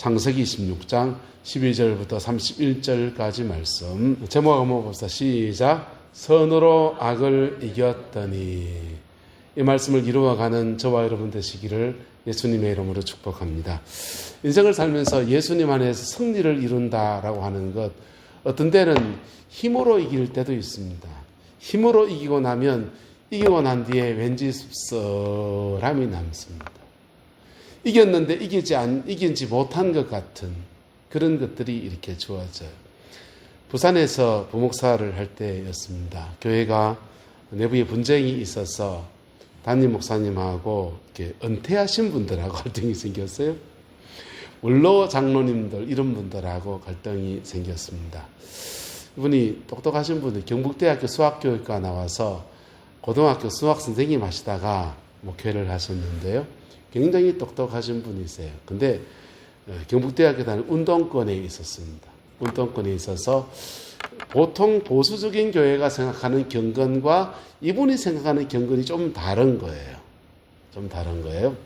창세기 16장 12절부터 31절까지 말씀. 제목 한번 봅시다. 시작. 선으로 악을 이겼더니. 이 말씀을 이루어가는 저와 여러분 되시기를 예수님의 이름으로 축복합니다. 인생을 살면서 예수님 안에서 승리를 이룬다라고 하는 것, 어떤 때는 힘으로 이길 때도 있습니다. 힘으로 이기고 나면 이기고 난 뒤에 왠지 씁쓸함이 남습니다. 이겼는데 이기지 못한 것 같은 그런 것들이 이렇게 주어져요. 부산에서 부목사를 할 때였습니다. 교회가 내부에 분쟁이 있어서 담임 목사님하고 이렇게 은퇴하신 분들하고 갈등이 생겼어요. 원로 장로님들 이런 분들하고 갈등이 생겼습니다. 이분이 똑똑하신 분이 경북대학교 수학교육과 나와서 고등학교 수학 선생님 하시다가 목회를 하셨는데요. 굉장히 똑똑하신 분이세요. 근데 경북대학교 다니는 운동권에 있었습니다. 운동권에 있어서 보통 보수적인 교회가 생각하는 경건과 이분이 생각하는 경건이 좀 다른 거예요. 좀 다른 거예요.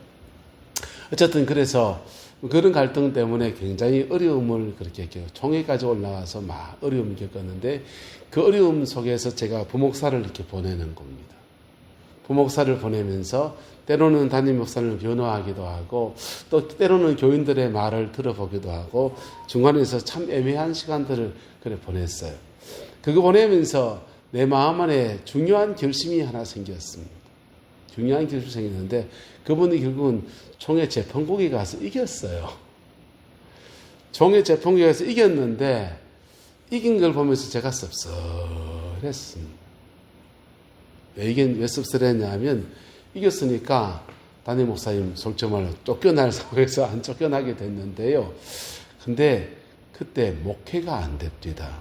어쨌든 그래서 그런 갈등 때문에 굉장히 어려움을 그렇게 총회까지 올라가서 막 어려움을 겪었는데 그 어려움 속에서 제가 부목사를 이렇게 보내는 겁니다. 부목사를 보내면서 때로는 담임 목사를 변호하기도 하고 또 때로는 교인들의 말을 들어보기도 하고 중간에서 참 애매한 시간들을 그래 보냈어요. 그거 보내면서 내 마음 안에 중요한 결심이 하나 생겼습니다. 중요한 결심이 생겼는데 그분이 결국은 총회 재판국에 가서 이겼어요. 총회 재판국에 가서 이겼는데 이긴 걸 보면서 제가 씁쓸했습니다. 왜 씁쓸했냐면 이겼으니까 담임 목사님 솔직히 말로 쫓겨날 상황에서 안 쫓겨나게 됐는데요. 근데 그때 목회가 안 됩니다.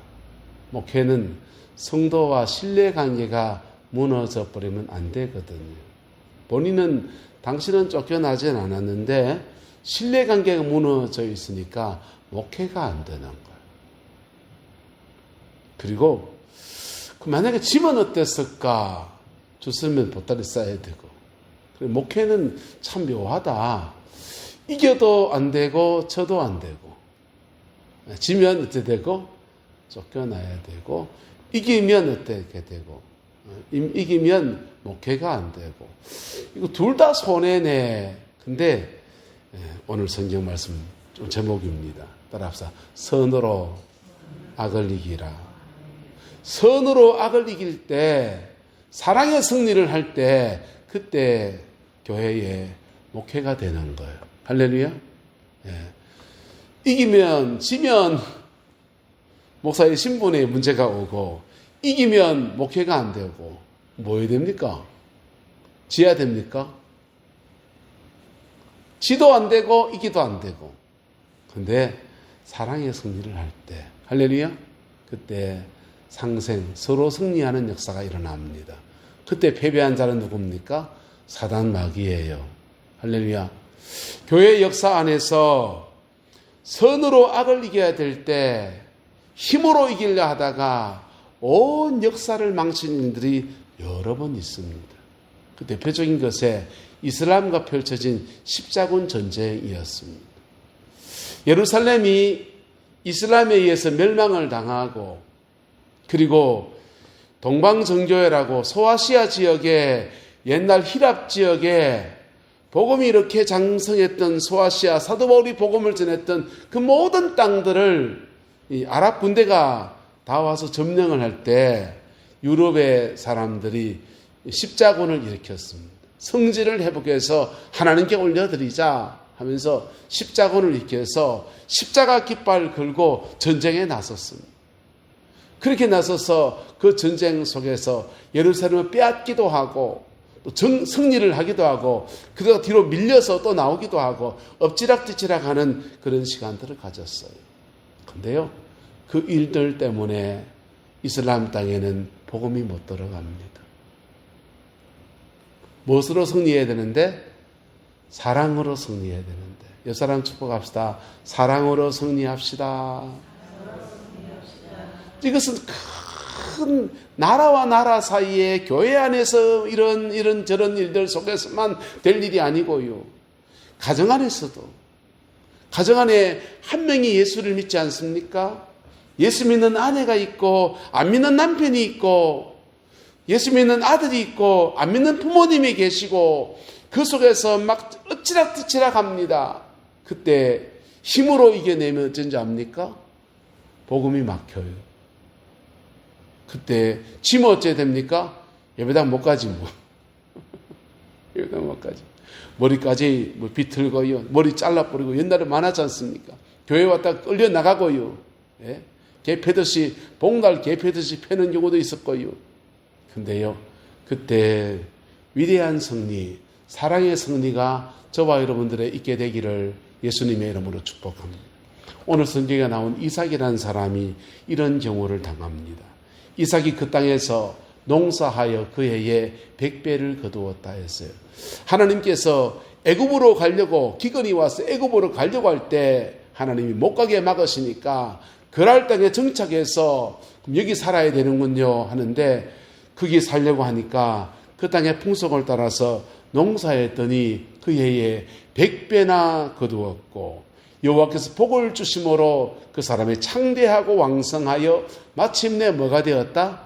목회는 성도와 신뢰관계가 무너져 버리면 안 되거든요. 본인은 당신은 쫓겨나진 않았는데 신뢰관계가 무너져 있으니까 목회가 안 되는 거예요. 그리고 만약에 지면 어땠을까? 줬으면 보따리 싸야 되고. 목회는 참 묘하다. 이겨도 안 되고 져도 안 되고. 지면 어떻게 되고 쫓겨나야 되고 이기면 어떻게 되고 이기면 목회가 안 되고 이거 둘 다 손해네. 근데 오늘 성경 말씀 좀 제목입니다. 따라합시다. 선으로 악을 이기라. 선으로 악을 이길 때 사랑의 승리를 할 때 그때 교회에 목회가 되는 거예요. 할렐루야. 이기면 지면 목사의 신분에 문제가 오고 이기면 목회가 안 되고 뭐 해야 됩니까? 지어야 됩니까? 지도 안 되고 이기도 안 되고. 근데 사랑의 승리를 할 때 할렐루야. 그때 상생 서로 승리하는 역사가 일어납니다. 그때 패배한 자는 누굽니까? 사단 마귀예요. 할렐루야. 교회 역사 안에서 선으로 악을 이겨야 될 때 힘으로 이기려 하다가 온 역사를 망친 일들이 여러 번 있습니다. 그 대표적인 것에 이슬람과 펼쳐진 십자군 전쟁이었습니다. 예루살렘이 이슬람에 의해서 멸망을 당하고 그리고 동방정교회라고 소아시아 지역의 옛날 히랍 지역에 복음이 이렇게 장성했던 소아시아 사도 바울이 복음을 전했던 그 모든 땅들을 이 아랍 군대가 다 와서 점령을 할 때 유럽의 사람들이 십자군을 일으켰습니다. 성질을 회복해서 하나님께 올려드리자 하면서 십자군을 일으켜서 십자가 깃발 걸고 전쟁에 나섰습니다. 그렇게 나서서 그 전쟁 속에서 예루살렘을 빼앗기도 하고 또 승리를 하기도 하고 그러다가 뒤로 밀려서 또 나오기도 하고 엎지락뒤치락하는 그런 시간들을 가졌어요. 그런데요, 그 일들 때문에 이슬람 땅에는 복음이 못 들어갑니다. 무엇으로 승리해야 되는데? 사랑으로 승리해야 되는데. 옆 사람 축복합시다. 사랑으로 승리합시다. 이것은 큰 나라와 나라 사이에 교회 안에서 이런 저런 일들 속에서만 될 일이 아니고요. 가정 안에서도 가정 안에 한 명이 예수를 믿지 않습니까? 예수 믿는 아내가 있고 안 믿는 남편이 있고 예수 믿는 아들이 있고 안 믿는 부모님이 계시고 그 속에서 막 엎치락뒤치락 합니다. 그때 힘으로 이겨내면 어쩐지 압니까? 복음이 막혀요. 그때 지면 어째 됩니까? 예배당 못 가지 뭐. 예배당 못 가지. 머리까지 뭐 비틀고요. 머리 잘라버리고 옛날에 많았지 않습니까? 교회 왔다 끌려 나가고요. 예? 개 패듯이 봉달 개 패듯이 패는 경우도 있었고요. 근데요. 그때 위대한 승리, 사랑의 승리가 저와 여러분들의 있게 되기를 예수님의 이름으로 축복합니다. 오늘 성경에 나온 이삭이라는 사람이 이런 경우를 당합니다. 이삭이 그 땅에서 농사하여 그 해에 100배를 거두었다 했어요. 하나님께서 애굽으로 가려고 기근이 와서 애굽으로 가려고 할 때 하나님이 못 가게 막으시니까 그랄 땅에 정착해서 여기 살아야 되는군요 하는데 거기 살려고 하니까 그 땅의 풍속을 따라서 농사했더니 그 해에 100배나 거두었고 여호와께서 복을 주심으로 그 사람이 창대하고 왕성하여 마침내 뭐가 되었다?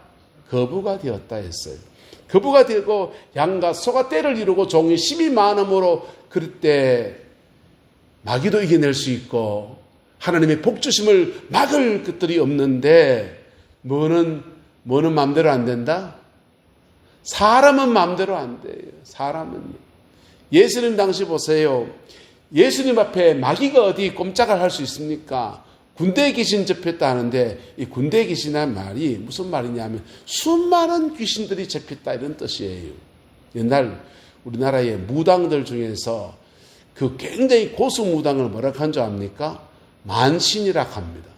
거부가 되었다 했어요. 거부가 되고 양과 소가 떼를 이루고 종이 심이 많음으로 그럴 때 마귀도 이겨낼 수 있고 하나님의 복 주심을 막을 것들이 없는데 뭐는 마음대로 안 된다? 사람은 마음대로 안 돼요. 사람은. 예수님 당시 보세요. 예수님 앞에 마귀가 어디 꼼짝을 할 수 있습니까? 군대 귀신 접혔다 하는데 이 군대 귀신이라는 말이 무슨 말이냐면 수많은 귀신들이 접혔다 이런 뜻이에요. 옛날 우리나라의 무당들 중에서 그 굉장히 고수 무당을 뭐라고 한 줄 압니까? 만신이라고 합니다.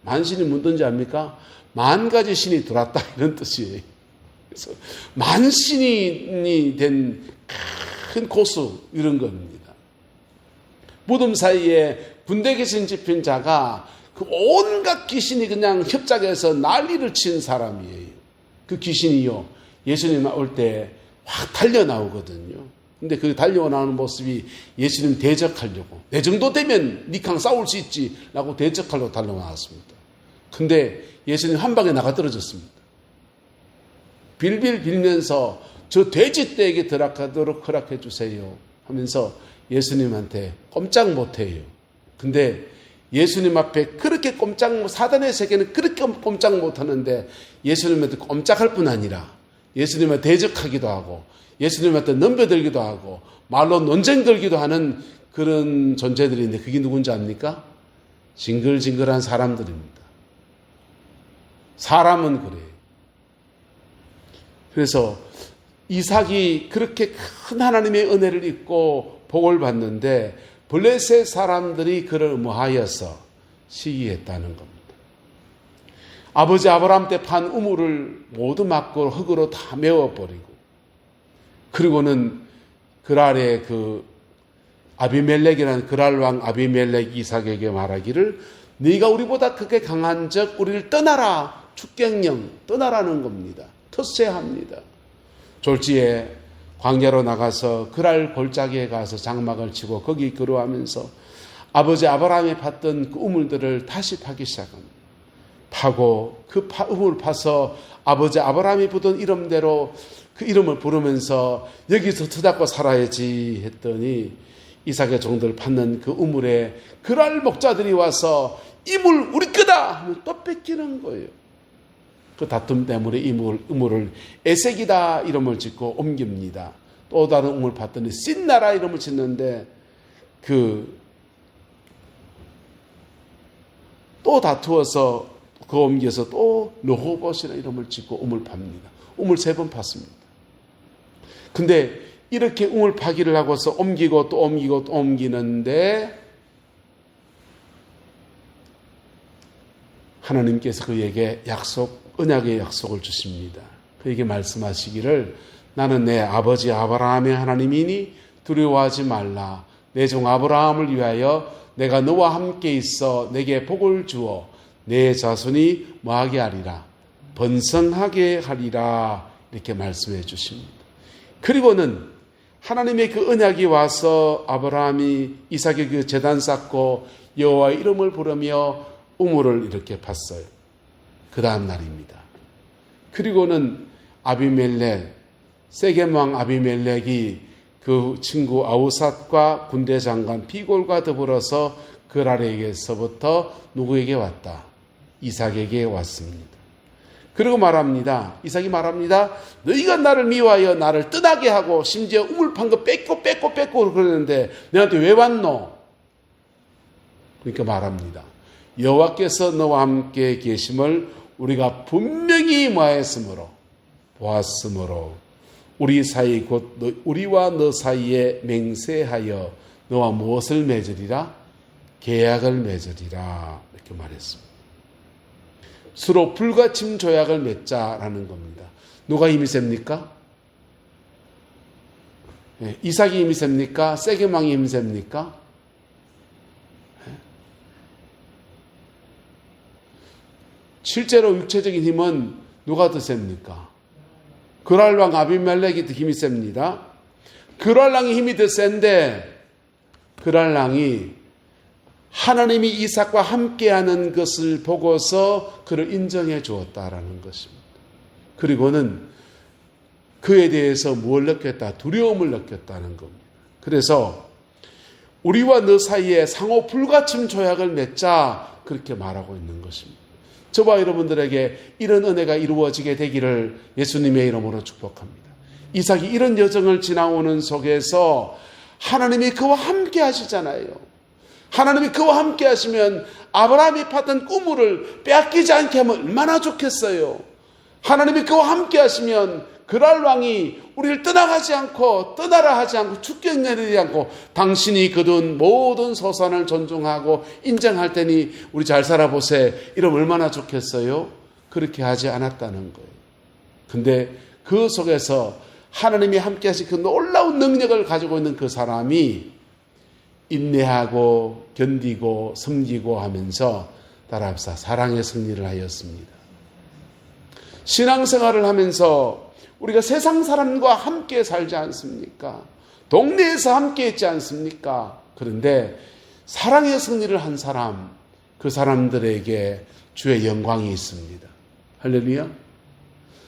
만신이 뭔지 압니까? 만 가지 신이 들어왔다 이런 뜻이에요. 그래서 만신이 된 큰 고수 이런 겁니다. 무덤 사이에 군대 귀신 집힌 자가 그 온갖 귀신이 그냥 협작해서 난리를 친 사람이에요. 그 귀신이요. 예수님 올 때 확 달려나오거든요. 근데 그 달려나오는 모습이 예수님 대적하려고. 내 정도 되면 니랑 싸울 수 있지. 라고 대적하려고 달려나왔습니다. 근데 예수님 한 방에 나가 떨어졌습니다. 빌빌 빌면서 저 돼지떼에게 들어가도록 허락해 주세요. 하면서 예수님한테 꼼짝 못해요. 근데 예수님 앞에 그렇게 사단의 세계는 그렇게 꼼짝 못하는데 예수님한테 꼼짝할 뿐 아니라 예수님한테 대적하기도 하고 예수님한테 넘겨들기도 하고 말로 논쟁 들기도 하는 그런 존재들인데 그게 누군지 압니까? 징글징글한 사람들입니다. 사람은 그래요. 그래서 이삭이 그렇게 큰 하나님의 은혜를 입고 복을 받는데 블레셋 사람들이 그를 뭐하여서 시기했다는 겁니다. 아버지 아브라함 때 판 우물을 모두 막고 흙으로 다 메워버리고 그리고는 그랄의 그 아비멜렉이라는 그랄 왕 아비멜렉 이삭에게 말하기를 네가 우리보다 크게 강한 적 우리를 떠나라. 축경령 떠나라는 겁니다. 터세합니다. 졸지에 광야로 나가서 그랄 골짜기에 가서 장막을 치고 거기 거루하면서 아버지 아브라함이 팠던 그 우물들을 다시 파기 시작합니다. 파고 그 우물 파서 아버지 아브라함이 부른 이름대로 그 이름을 부르면서 여기서 터잡고 살아야지 했더니 이삭의 종들 팠는 그 우물에 그랄 목자들이 와서 이 물 우리 거다 하면 또 뺏기는 거예요. 그 다툼 때문에 이 우물을 에색이다 이름을 짓고 옮깁니다. 또 다른 우물 봤더니 씻나라 이름을 짓는데 또 다투어서 그 옮겨서 또 르호봇이라는 이름을 짓고 우물 팝니다. 우물 3번 팠습니다. 근데 이렇게 우물 파기를 하고서 옮기고 또 옮기고 또 옮기는데 하나님께서 그에게 언약의 약속을 주십니다. 그에게 말씀하시기를 나는 내 아버지 아브라함의 하나님이니 두려워하지 말라. 내 종 아브라함을 위하여 내가 너와 함께 있어 내게 복을 주어 내 자손이 뭐하게 하리라? 번성하게 하리라. 이렇게 말씀해 주십니다. 그리고는 하나님의 그 언약이 와서 아브라함이 이삭의 그 제단 쌓고 여호와의 이름을 부르며 우물을 이렇게 팠어요. 그 다음 날입니다. 그리고는 아비멜렉, 세겜 왕 아비멜렉이 그 친구 아우삿과 군대 장관 피골과 더불어서 그랄에게서부터 누구에게 왔다? 이삭에게 왔습니다. 그리고 말합니다. 이삭이 말합니다. 너희가 나를 미워하여 나를 떠나게 하고 심지어 우물 판 거 뺏고 그러는데 너한테 왜 왔노? 그러니까 말합니다. 여호와께서 너와 함께 계심을 우리가 분명히 보았으므로 우리 사이 곧 우리와 너 사이에 맹세하여 너와 무엇을 맺으리라? 계약을 맺으리라. 이렇게 말했습니다. 서로 불가침 조약을 맺자라는 겁니다. 누가 힘이 셉니까? 이삭이 힘이 셉니까? 세겜 왕이 힘이 셉니까? 실제로 육체적인 힘은 누가 더 셉니까? 그랄 왕 아비멜렉이 더 힘이 셉니다. 그랄 왕이 힘이 더 센데 그랄 왕이 하나님이 이삭과 함께하는 것을 보고서 그를 인정해 주었다라는 것입니다. 그리고는 그에 대해서 뭘 느꼈다? 두려움을 느꼈다는 겁니다. 그래서 우리와 너 사이에 상호 불가침 조약을 맺자 그렇게 말하고 있는 것입니다. 저와 여러분들에게 이런 은혜가 이루어지게 되기를 예수님의 이름으로 축복합니다. 이삭이 이런 여정을 지나오는 속에서 하나님이 그와 함께 하시잖아요. 하나님이 그와 함께 하시면 아브라함이 팠던 우물을 빼앗기지 않게 하면 얼마나 좋겠어요. 하나님이 그와 함께 하시면 그랄 왕이 우리를 떠나가지 않고 떠나라 하지 않고 죽게 내리지 않고 당신이 거둔 모든 소산을 존중하고 인정할 테니 우리 잘 살아보세. 이러면 얼마나 좋겠어요. 그렇게 하지 않았다는 거예요. 근데 그 속에서 하나님이 함께 하신 그 놀라운 능력을 가지고 있는 그 사람이 인내하고 견디고 섬기고 하면서 따라합시다. 사랑의 승리를 하였습니다. 신앙생활을 하면서 우리가 세상 사람과 함께 살지 않습니까? 동네에서 함께 있지 않습니까? 그런데 사랑의 승리를 한 사람, 그 사람들에게 주의 영광이 있습니다. 할렐루야.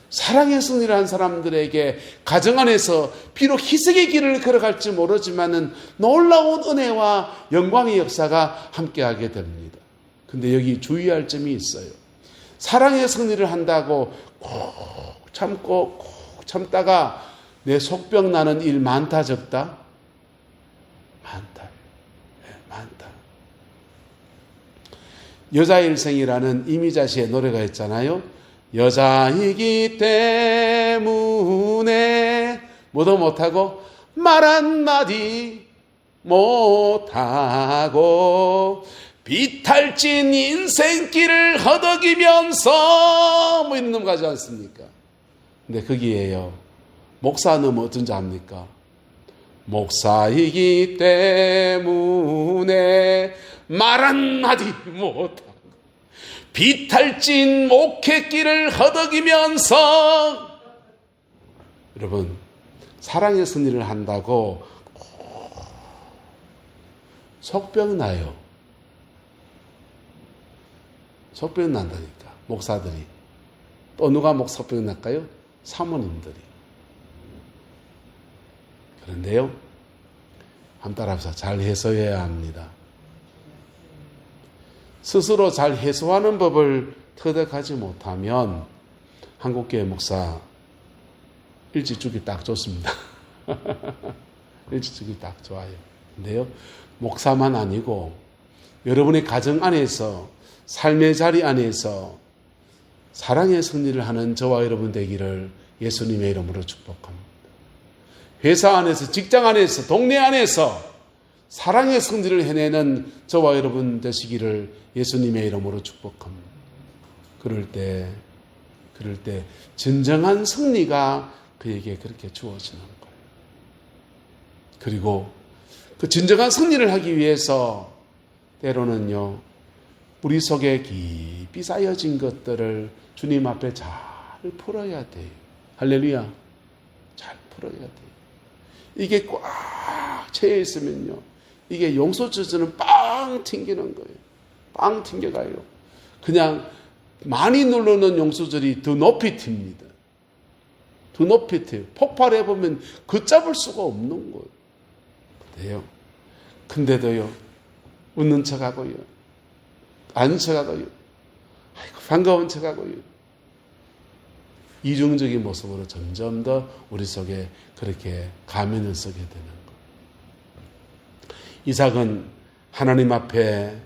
사랑의 승리를 한 사람들에게 가정 안에서 비록 희생의 길을 걸어갈지 모르지만은 놀라운 은혜와 영광의 역사가 함께하게 됩니다. 근데 여기 주의할 점이 있어요. 사랑의 승리를 한다고 꼭 참고 꼭 참다가 내 속병 나는 일 많다 적다? 많다. 네, 많다. 여자 일생이라는 이미자 씨의 노래가 있잖아요. 여자이기 때문에 뭐도 못하고 말 한마디 못하고 비탈진 인생길을 허덕이면서 뭐 이런 놈 가지 않습니까? 근데 거기에요. 목사 넣으면 어쩐지 압니까? 목사이기 때문에 말 한마디 못하고 비탈진 목회길을 허덕이면서 여러분 사랑의 승리를 한다고 속병 나요. 속병 난다니까 목사들이. 또 누가 속병 날까요? 사모님들이. 그런데요 한번 따라합시다. 잘 해소해야 합니다. 스스로 잘 해소하는 법을 터득하지 못하면 한국교회 목사 일찍 죽기 딱 좋습니다. 일찍 죽기 딱 좋아요. 근데요 목사만 아니고 여러분의 가정 안에서 삶의 자리 안에서 사랑의 승리를 하는 저와 여러분 되기를 예수님의 이름으로 축복합니다. 회사 안에서 직장 안에서 동네 안에서 사랑의 승리를 해내는 저와 여러분 되시기를 예수님의 이름으로 축복합니다. 그럴 때 진정한 승리가 그에게 그렇게 주어지는 거예요. 그리고 그 진정한 승리를 하기 위해서 때로는요 우리 속에 깊이 쌓여진 것들을 주님 앞에 잘 풀어야 돼요. 할렐루야. 잘 풀어야 돼요. 이게 꽉 채여 있으면요, 이게 용소젖은 빵 튕기는 거예요. 빵 튕겨가요. 그냥 많이 누르는 용소절이 더 높이 튑니다. 더 높이 튀어요. 폭발해보면 걷잡을 수가 없는 거예요. 그래요. 근데도요, 웃는 척하고요, 아는 척하고요, 아이고 반가운 척하고요, 이중적인 모습으로 점점 더 우리 속에 그렇게 가면을 쓰게 되는 것. 이삭은 하나님 앞에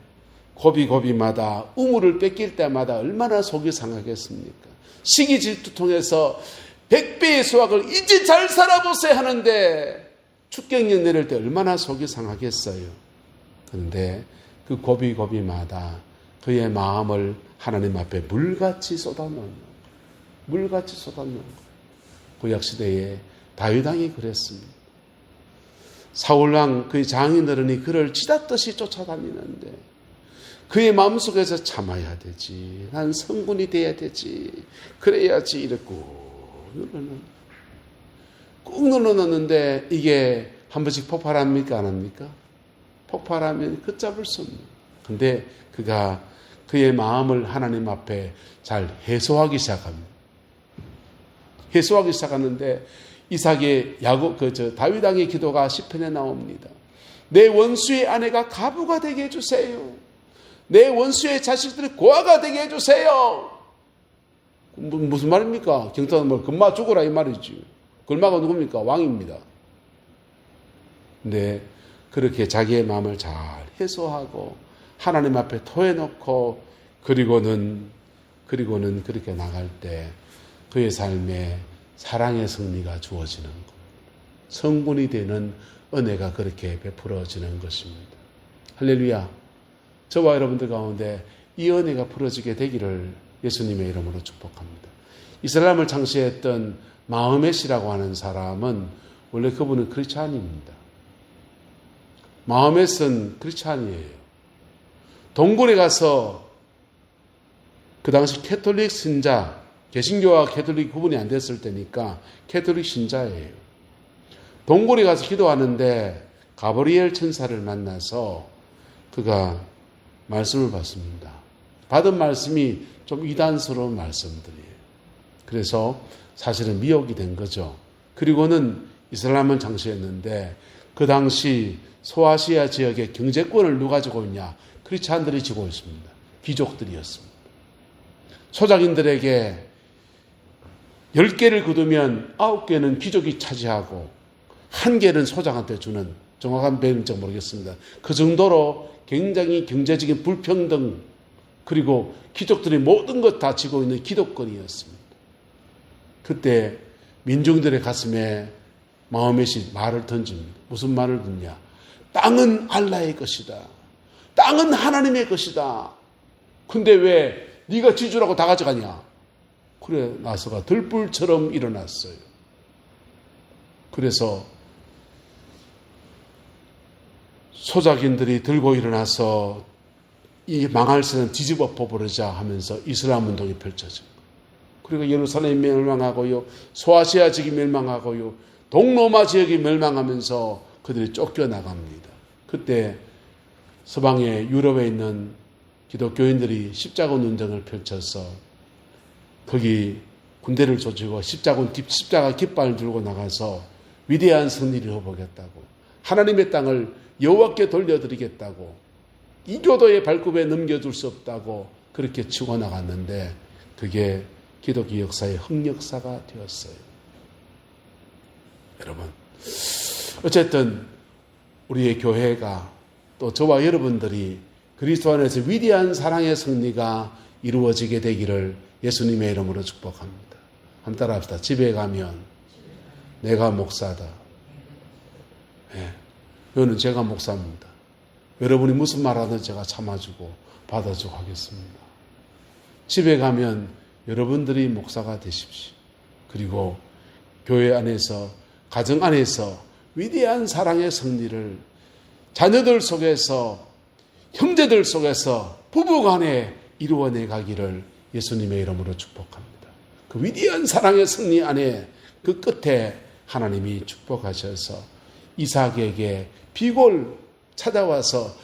고비고비마다 우물을 뺏길 때마다 얼마나 속이 상하겠습니까? 시기 질투 통해서 100배의 수확을 이제 잘 살아보세요 하는데 축경령 내릴 때 얼마나 속이 상하겠어요. 그런데 그 고비고비마다 그의 마음을 하나님 앞에 물같이 쏟아놓는 거예요. 물같이 쏟아놓는 거예요. 구약시대에 다윗왕이 그랬습니다. 사울왕 그의 장인어른이 그를 찌닫듯이 쫓아다니는데 그의 마음속에서 참아야 되지, 난 성군이 돼야 되지, 그래야지 이랬고 꾹 눌러놓는데 이게 한 번씩 폭발합니까? 안 합니까? 폭발하면 걷잡을 수 없는. 근데 그가 그의 마음을 하나님 앞에 잘 해소하기 시작합니다. 해소하기 시작하는데 이삭의 다윗 왕의 기도가 시편에 나옵니다. 내 원수의 아내가 가부가 되게 해주세요. 내 원수의 자식들이 고아가 되게 해주세요. 무슨 말입니까? 경탄은 뭐 금마 죽어라 이 말이지. 금마가 누굽니까? 왕입니다. 근데 그렇게 자기의 마음을 잘 해소하고 하나님 앞에 토해놓고 그리고는 그렇게 나갈 때 그의 삶에 사랑의 승리가 주어지는 것, 성군이 되는 은혜가 그렇게 베풀어지는 것입니다. 할렐루야. 저와 여러분들 가운데 이 은혜가 풀어지게 되기를 예수님의 이름으로 축복합니다. 이 사람을 창시했던 마흐멧이라고 하는 사람은 원래 그분은 크리스찬입니다. 마흐멧은 크리스찬이에요. 동굴에 가서 그 당시 캐톨릭 신자, 개신교와 캐톨릭 구분이 안 됐을 때니까 캐톨릭 신자예요. 동굴에 가서 기도하는데 가브리엘 천사를 만나서 그가 말씀을 받습니다. 받은 말씀이 좀 이단스러운 말씀들이에요. 그래서 사실은 미혹이 된 거죠. 그리고는 이슬람을 창시했는데 그 당시 소아시아 지역의 경제권을 누가 쥐고 있냐? 크리스찬들이 쥐고 있습니다. 귀족들이었습니다. 소작인들에게 10개를 거두면 9개는 귀족이 차지하고 1개는 소작한테 주는, 정확한 배경인지 모르겠습니다. 그 정도로 굉장히 경제적인 불평등, 그리고 귀족들이 모든 것 다 쥐고 있는 기득권이었습니다. 그때 민중들의 가슴에 마흐멧이 말을 던집니다. 무슨 말을 듣냐? 땅은 알라의 것이다. 땅은 하나님의 것이다. 근데 왜 네가 지주라고 다 가져가냐? 그래 나서가 들불처럼 일어났어요. 그래서 소작인들이 들고 일어나서 이 망할 새는 뒤집어 퍼버리자 하면서 이슬람 운동이 펼쳐집니다. 그리고 예루살렘이 멸망하고요, 소아시아 지역이 멸망하고요, 동로마 지역이 멸망하면서 그들이 쫓겨나갑니다. 그때 서방의 유럽에 있는 기독교인들이 십자군 운동을 펼쳐서 거기 군대를 조지고 십자가 깃발을 들고 나가서 위대한 승리를 해보겠다고, 하나님의 땅을 여호와께 돌려드리겠다고, 이교도의 발굽에 넘겨둘 수 없다고 그렇게 치고 나갔는데 그게 기독교 역사의 흑역사가 되었어요. 여러분, 어쨌든 우리의 교회가 또 저와 여러분들이 그리스도 안에서 위대한 사랑의 승리가 이루어지게 되기를 예수님의 이름으로 축복합니다. 한번 따라합시다. 집에 가면 내가 목사다. 네. 여기는 제가 목사입니다. 여러분이 무슨 말하든 제가 참아주고 받아주고 하겠습니다. 집에 가면 여러분들이 목사가 되십시오. 그리고 교회 안에서, 가정 안에서 위대한 사랑의 승리를 자녀들 속에서, 형제들 속에서, 부부간에 이루어내 가기를 예수님의 이름으로 축복합니다. 그 위대한 사랑의 승리 안에 그 끝에 하나님이 축복하셔서 이삭에게 비골 찾아와서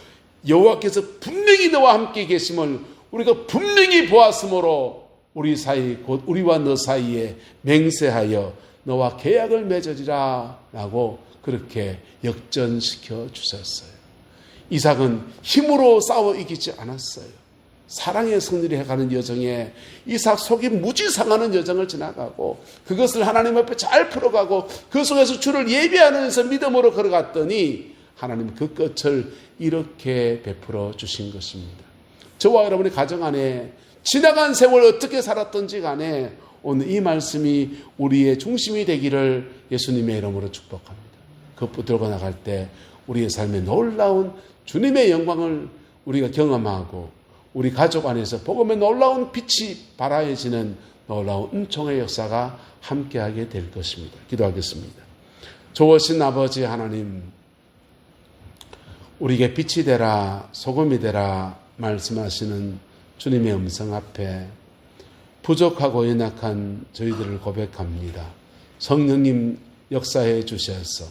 여호와께서 분명히 너와 함께 계심을 우리가 분명히 보았으므로 우리 사이 곧 우리와 너 사이에 맹세하여 너와 계약을 맺으리라 라고 그렇게 역전시켜 주셨어요. 이삭은 힘으로 싸워 이기지 않았어요. 사랑의 승리를 해가는 여정에 이삭 속이 무지 상하는 여정을 지나가고 그것을 하나님 앞에 잘 풀어가고 그 속에서 주를 예비하면서 믿음으로 걸어갔더니 하나님 그 끝을 이렇게 베풀어 주신 것입니다. 저와 여러분의 가정 안에 지나간 세월 어떻게 살았던지 간에 오늘 이 말씀이 우리의 중심이 되기를 예수님의 이름으로 축복합니다. 그 붙들고 나갈 때 우리의 삶에 놀라운 주님의 영광을 우리가 경험하고 우리 가족 안에서 복음의 놀라운 빛이 발하여지는 놀라운 은총의 역사가 함께하게 될 것입니다. 기도하겠습니다. 좋으신 아버지 하나님, 우리에게 빛이 되라 소금이 되라 말씀하시는 주님의 음성 앞에 부족하고 연약한 저희들을 고백합니다. 성령님 역사해 주셔서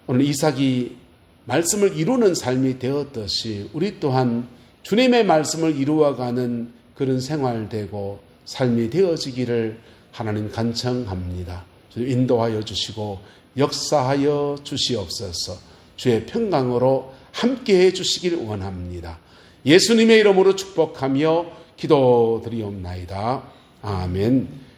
오늘 이삭이 말씀을 이루는 삶이 되었듯이 우리 또한 주님의 말씀을 이루어가는 그런 생활되고 삶이 되어지기를 하나님 간청합니다. 인도하여 주시고 역사하여 주시옵소서. 주의 평강으로 함께해 주시길 원합니다. 예수님의 이름으로 축복하며 기도드리옵나이다. 아멘.